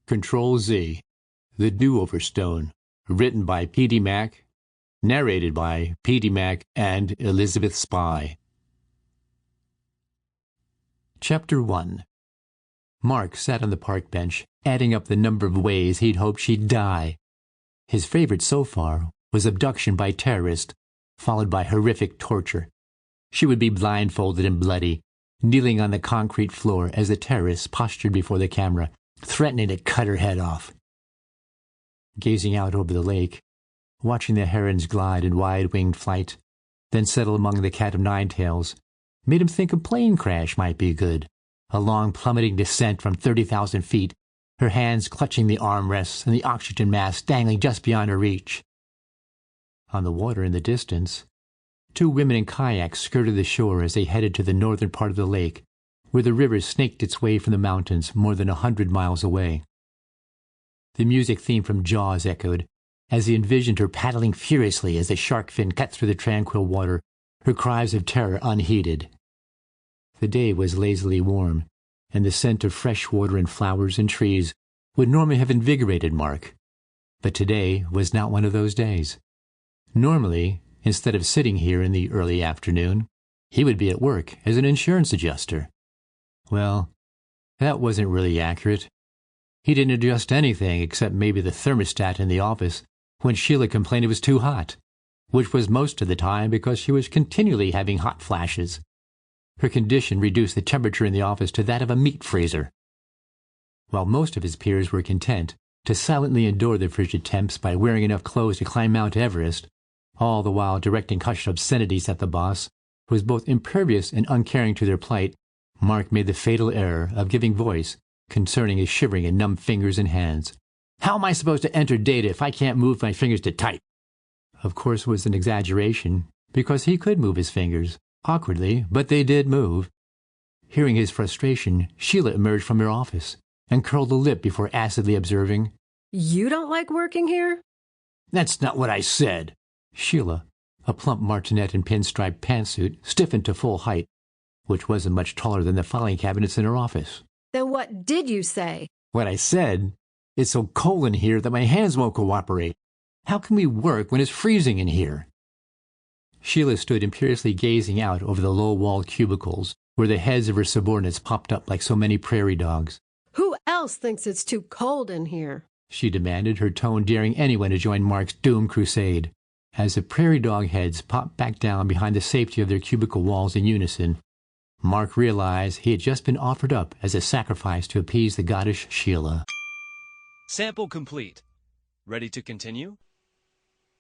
Ctrl Z. The Do-Over Stone. Written by Pdmac. Narrated by Pdmac and Elizabeth Spye. Chapter 1. Mark sat on the park bench, adding up the number of ways he'd hoped she'd die. His favorite so far was abduction by terrorists, followed by horrific torture. She would be blindfolded and bloody, kneeling on the concrete floor as the terrorists postured before the camera, threatening to cut her head off. Gazing out over the lake, watching the herons glide in wide-winged flight, then settle among the cat-o'-nine-tails, made him think a plane crash might be good. A long plummeting descent from 30,000 feet, her hands clutching the armrests and the oxygen mask dangling just beyond her reach. On the water in the distance, two women in kayaks skirted the shore as they headed to the northern part of the lake, where the river snaked its way from the mountains more than 100 miles away. The music theme from Jaws echoed, as he envisioned her paddling furiously as the shark fin cut through the tranquil water, her cries of terror unheeded. The day was lazily warm, and the scent of fresh water and flowers and trees would normally have invigorated Mark. But today was not one of those days. Normally, instead of sitting here in the early afternoon, he would be at work as an insurance adjuster. Well, that wasn't really accurate. He didn't adjust anything except maybe the thermostat in the office when Sheila complained it was too hot, which was most of the time because she was continually having hot flashes. Her condition reduced the temperature in the office to that of a meat freezer. While most of his peers were content to silently endure the frigid temps by wearing enough clothes to climb Mount Everest, all the while directing hushed obscenities at the boss, who was both impervious and uncaring to their plight, Mark made the fatal error of giving voice concerning his shivering and numb fingers and hands. "How am I supposed to enter data if I can't move my fingers to type?" Of course it was an exaggeration, because he could move his fingers, awkwardly, but they did move. Hearing his frustration, Sheila emerged from her office and curled a lip before acidly observing, "You don't like working here?" "That's not what I said." Sheila, a plump martinet in pinstripe pantsuit, stiffened to full height, which wasn't much taller than the filing cabinets in her office. "Then what did you say?" "What I said, it's so cold in here that my hands won't cooperate. How can we work when it's freezing in here?" Sheila stood imperiously gazing out over the low-walled cubicles, where the heads of her subordinates popped up like so many prairie dogs. "Who else thinks it's too cold in here?" she demanded, her tone daring anyone to join Mark's doomed crusade. As the prairie dog heads popped back down behind the safety of their cubicle walls in unison, Mark realized he had just been offered up as a sacrifice to appease the goddess Sheila. Sample complete. Ready to continue?